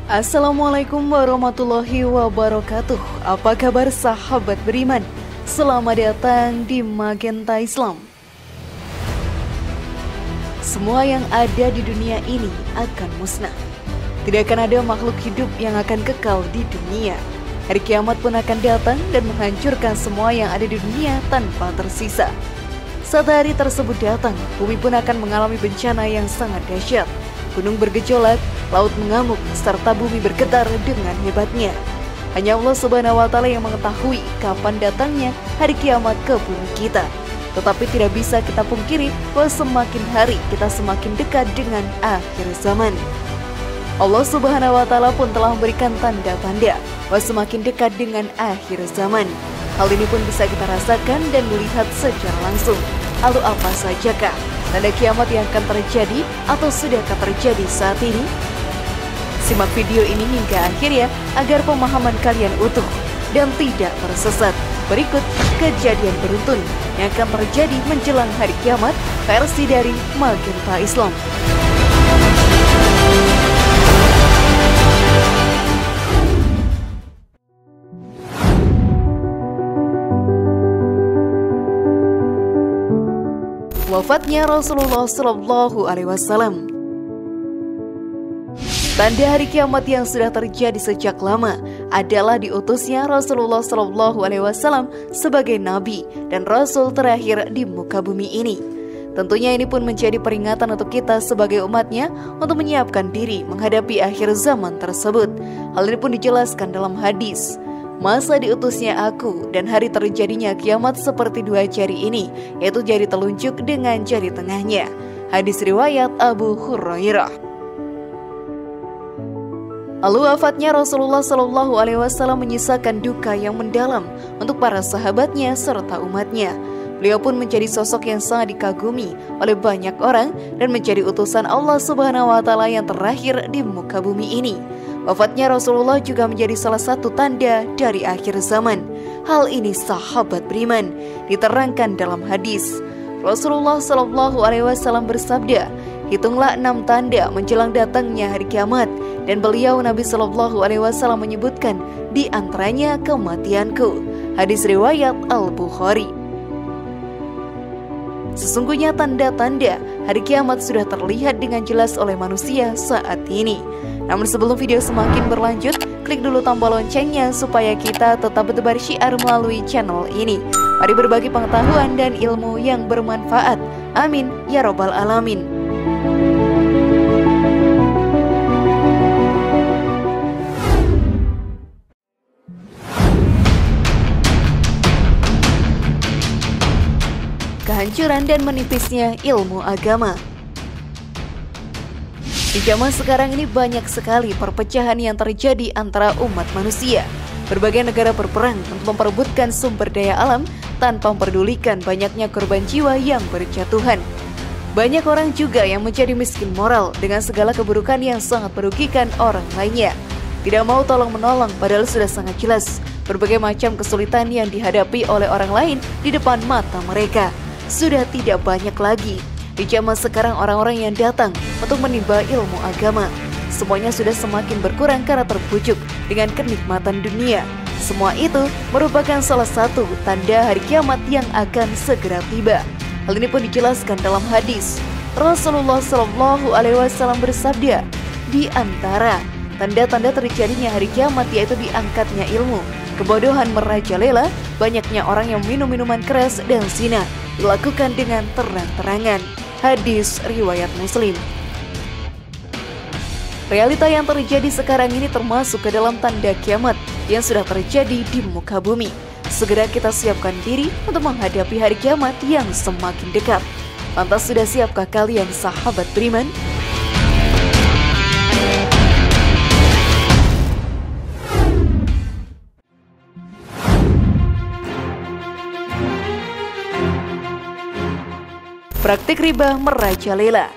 Assalamualaikum warahmatullahi wabarakatuh. Apa kabar sahabat beriman? Selamat datang di Magenta Islam. Semua yang ada di dunia ini akan musnah. Tidak akan ada makhluk hidup yang akan kekal di dunia. Hari kiamat pun akan datang dan menghancurkan semua yang ada di dunia tanpa tersisa. Saat hari tersebut datang, bumi pun akan mengalami bencana yang sangat dahsyat. Gunung bergejolak, laut mengamuk, serta bumi bergetar dengan hebatnya. Hanya Allah Subhanahu wa Ta'ala yang mengetahui kapan datangnya hari kiamat ke bumi kita. Tetapi tidak bisa kita pungkiri bahwa semakin hari kita semakin dekat dengan akhir zaman. Allah Subhanahu wa Ta'ala pun telah memberikan tanda-tanda bahwa semakin dekat dengan akhir zaman. Hal ini pun bisa kita rasakan dan melihat secara langsung. Lalu apa sajakah tanda kiamat yang akan terjadi atau sudahkah terjadi saat ini? Simak video ini hingga akhir ya, agar pemahaman kalian utuh dan tidak tersesat. Berikut kejadian beruntun yang akan terjadi menjelang hari kiamat versi dari Magenta Islam. Wafatnya Rasulullah Shallallahu Alaihi Wasallam. Tanda hari kiamat yang sudah terjadi sejak lama adalah diutusnya Rasulullah Shallallahu Alaihi Wasallam sebagai nabi dan rasul terakhir di muka bumi ini. Tentunya ini pun menjadi peringatan untuk kita sebagai umatnya untuk menyiapkan diri menghadapi akhir zaman tersebut. Hal ini pun dijelaskan dalam hadis. Masa diutusnya aku dan hari terjadinya kiamat seperti dua jari ini, yaitu jari telunjuk dengan jari tengahnya. Hadis riwayat Abu Hurairah. Lalu wafatnya Rasulullah Shallallahu Alaihi Wasallam menyisakan duka yang mendalam untuk para sahabatnya serta umatnya. Beliau pun menjadi sosok yang sangat dikagumi oleh banyak orang dan menjadi utusan Allah Subhanahu wa Ta'ala yang terakhir di muka bumi ini. Wafatnya Rasulullah juga menjadi salah satu tanda dari akhir zaman. Hal ini sahabat beriman diterangkan dalam hadis. Rasulullah Shallallahu Alaihi Wasallam bersabda, hitunglah 6 tanda menjelang datangnya hari kiamat. Dan beliau Nabi Shallallahu Alaihi Wasallam menyebutkan di antaranya kematianku. Hadis riwayat Al-Bukhari. Sesungguhnya tanda-tanda hari kiamat sudah terlihat dengan jelas oleh manusia saat ini. Namun sebelum video semakin berlanjut, klik dulu tombol loncengnya supaya kita tetap bertebar syiar melalui channel ini. Mari berbagi pengetahuan dan ilmu yang bermanfaat. Amin ya robbal alamin. Kehancuran dan menipisnya ilmu agama. Di zaman sekarang ini banyak sekali perpecahan yang terjadi antara umat manusia. Berbagai negara berperang untuk memperebutkan sumber daya alam tanpa memperdulikan banyaknya korban jiwa yang berjatuhan. Banyak orang juga yang menjadi miskin moral dengan segala keburukan yang sangat merugikan orang lainnya. Tidak mau tolong-menolong padahal sudah sangat jelas berbagai macam kesulitan yang dihadapi oleh orang lain di depan mata mereka. Sudah tidak banyak lagi di zaman sekarang orang-orang yang datang untuk menimba ilmu agama. Semuanya sudah semakin berkurang karena terbujuk dengan kenikmatan dunia. Semua itu merupakan salah satu tanda hari kiamat yang akan segera tiba. Hal ini pun dijelaskan dalam hadis. Rasulullah Shallallahu Alaihi Wasallam bersabda, di antara tanda-tanda terjadinya hari kiamat yaitu diangkatnya ilmu, kebodohan merajalela, banyaknya orang yang minum minuman keras dan zina dilakukan dengan terang-terangan. Hadis riwayat Muslim. Realita yang terjadi sekarang ini termasuk ke dalam tanda kiamat yang sudah terjadi di muka bumi. Segera kita siapkan diri untuk menghadapi hari kiamat yang semakin dekat. Lantas sudah siapkah kalian sahabat beriman? Praktik riba merajalela.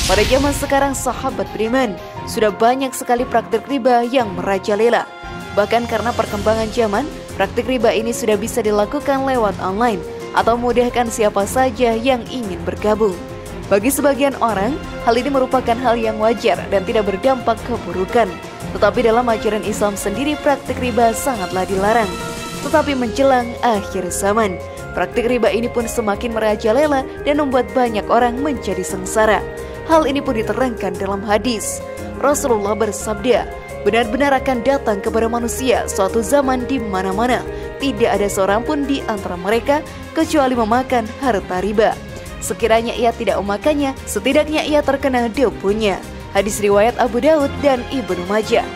Pada zaman sekarang sahabat beriman, sudah banyak sekali praktik riba yang merajalela. Bahkan karena perkembangan zaman, praktik riba ini sudah bisa dilakukan lewat online atau memudahkan siapa saja yang ingin bergabung. Bagi sebagian orang, hal ini merupakan hal yang wajar dan tidak berdampak keburukan. Tetapi dalam ajaran Islam sendiri, praktik riba sangatlah dilarang. Tetapi menjelang akhir zaman, praktik riba ini pun semakin merajalela dan membuat banyak orang menjadi sengsara. Hal ini pun diterangkan dalam hadis. Rasulullah bersabda, benar-benar akan datang kepada manusia suatu zaman di mana-mana tidak ada seorang pun di antara mereka kecuali memakan harta riba. Sekiranya ia tidak memakannya, setidaknya ia terkena debunya. Hadis riwayat Abu Daud dan Ibnu Majah.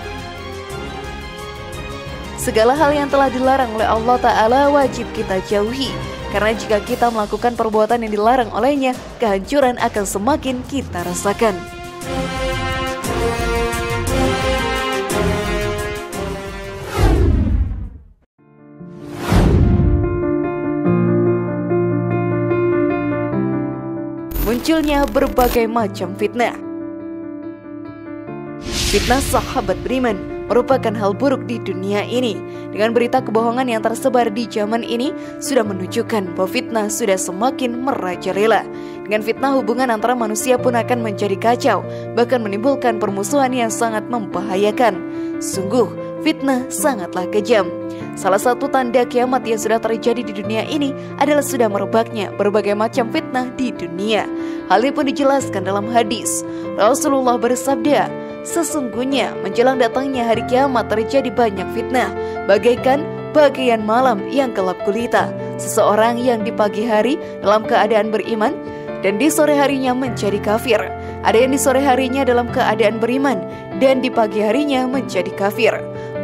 Segala hal yang telah dilarang oleh Allah Ta'ala wajib kita jauhi. Karena jika kita melakukan perbuatan yang dilarang olehnya, kehancuran akan semakin kita rasakan. Munculnya berbagai macam fitnah. Fitnah sahabat beriman merupakan hal buruk di dunia ini. Dengan berita kebohongan yang tersebar di zaman ini sudah menunjukkan bahwa fitnah sudah semakin merajalela. Dengan fitnah, hubungan antara manusia pun akan menjadi kacau, bahkan menimbulkan permusuhan yang sangat membahayakan. Sungguh, fitnah sangatlah kejam. Salah satu tanda kiamat yang sudah terjadi di dunia ini adalah sudah merebaknya berbagai macam fitnah di dunia. Hal ini pun dijelaskan dalam hadis. Rasulullah bersabda, sesungguhnya menjelang datangnya hari kiamat terjadi banyak fitnah, bagaikan bagian malam yang gelap gulita. Seseorang yang di pagi hari dalam keadaan beriman dan di sore harinya menjadi kafir. Ada yang di sore harinya dalam keadaan beriman dan di pagi harinya menjadi kafir.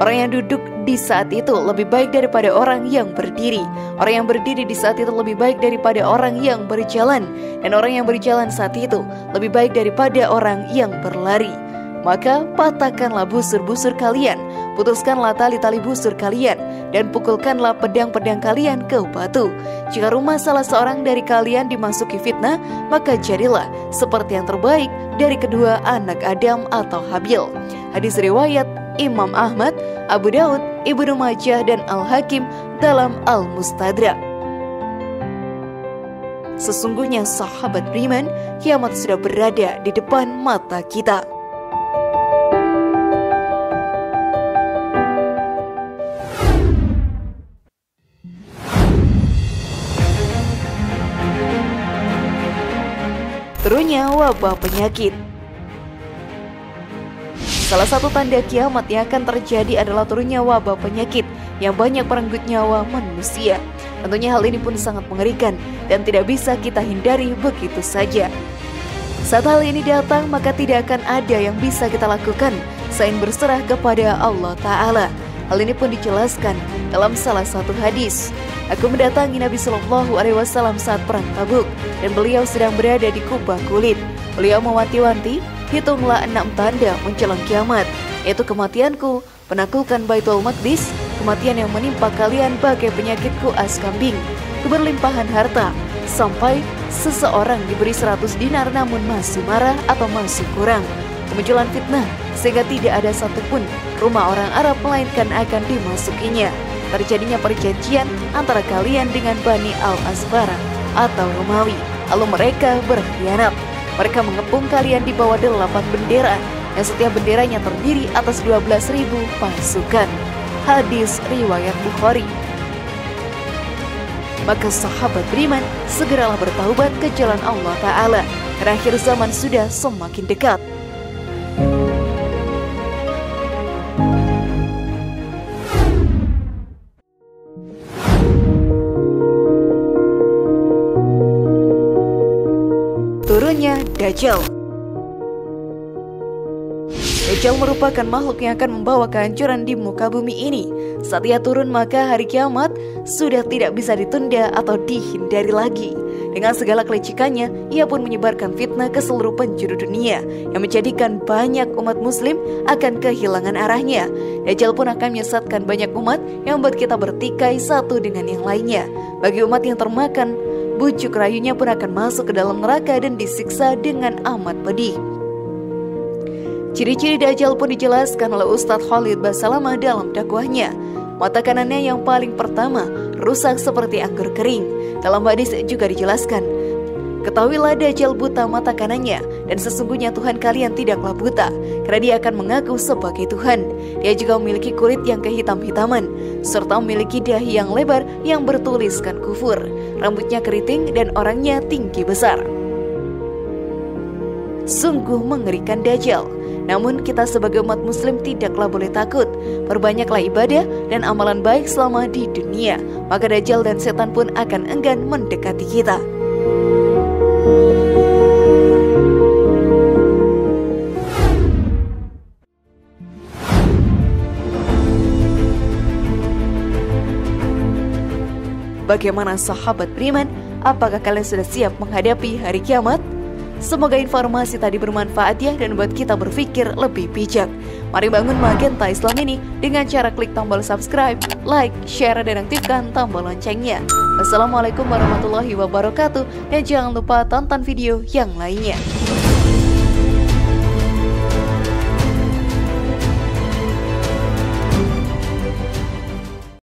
Orang yang duduk di saat itu lebih baik daripada orang yang berdiri. Orang yang berdiri di saat itu lebih baik daripada orang yang berjalan. Dan orang yang berjalan saat itu lebih baik daripada orang yang berlari. Maka patahkanlah busur-busur kalian, putuskanlah tali-tali busur kalian, dan pukulkanlah pedang-pedang kalian ke batu. Jika rumah salah seorang dari kalian dimasuki fitnah, maka jadilah seperti yang terbaik dari kedua anak Adam atau Habil. Hadis riwayat Imam Ahmad, Abu Daud, Ibnu Majah, dan Al-Hakim dalam Al-Mustadrak. Sesungguhnya sahabat beriman, kiamat sudah berada di depan mata kita. Turunnya wabah penyakit. Salah satu tanda kiamat yang akan terjadi adalah turunnya wabah penyakit yang banyak merenggut nyawa manusia. Tentunya hal ini pun sangat mengerikan dan tidak bisa kita hindari begitu saja. Saat hal ini datang, maka tidak akan ada yang bisa kita lakukan selain berserah kepada Allah Ta'ala. Hal ini pun dijelaskan dalam salah satu hadis. Aku mendatangi Nabi Shallallahu Alaihi Wasallam saat perang Tabuk dan beliau sedang berada di kubah kulit. Beliau mewanti-wanti, hitunglah 6 tanda menjelang kiamat, yaitu kematianku, penaklukan Baitul Maqdis, kematian yang menimpa kalian bagai penyakit kuas kambing, keberlimpahan harta, sampai seseorang diberi 100 dinar namun masih marah atau masih kurang, kemunculan fitnah sehingga tidak ada satupun rumah orang Arab melainkan akan dimasukinya, terjadinya perjanjian antara kalian dengan Bani Al-Asfara atau Romawi, lalu mereka berkhianat. Mereka mengepung kalian di bawah 8 bendera yang setiap benderanya terdiri atas 12.000 pasukan. Hadis riwayat Bukhari. Maka sahabat beriman, segeralah bertaubat ke jalan Allah Ta'ala. Akhir zaman sudah semakin dekat. Turunnya Dajjal. Dajjal merupakan makhluk yang akan membawa kehancuran di muka bumi ini. Saat ia turun, maka hari kiamat sudah tidak bisa ditunda atau dihindari lagi. Dengan segala kelicikannya, ia pun menyebarkan fitnah ke seluruh penjuru dunia yang menjadikan banyak umat muslim akan kehilangan arahnya. Dajjal pun akan menyesatkan banyak umat yang membuat kita bertikai satu dengan yang lainnya. Bagi umat yang termakan, bujuk rayunya pun akan masuk ke dalam neraka dan disiksa dengan amat pedih. Ciri-ciri Dajjal pun dijelaskan oleh Ustadz Khalid Basalamah dalam dakwahnya. Mata kanannya yang paling pertama rusak seperti anggur kering. Dalam hadis juga dijelaskan, Ketahuilah Dajjal buta mata kanannya, dan sesungguhnya Tuhan kalian tidaklah buta, karena dia akan mengaku sebagai Tuhan. Dia juga memiliki kulit yang kehitam-hitaman, serta memiliki dahi yang lebar yang bertuliskan kufur. Rambutnya keriting dan orangnya tinggi besar. Sungguh mengerikan Dajjal. Namun kita sebagai umat muslim tidaklah boleh takut. Perbanyaklah ibadah dan amalan baik selama di dunia, maka Dajjal dan setan pun akan enggan mendekati kita. Bagaimana sahabat beriman? Apakah kalian sudah siap menghadapi hari kiamat? Semoga informasi tadi bermanfaat ya, dan buat kita berpikir lebih bijak. Mari bangun Magenta Islam ini dengan cara klik tombol subscribe, like, share, dan aktifkan tombol loncengnya. Wassalamualaikum warahmatullahi wabarakatuh, dan jangan lupa tonton video yang lainnya.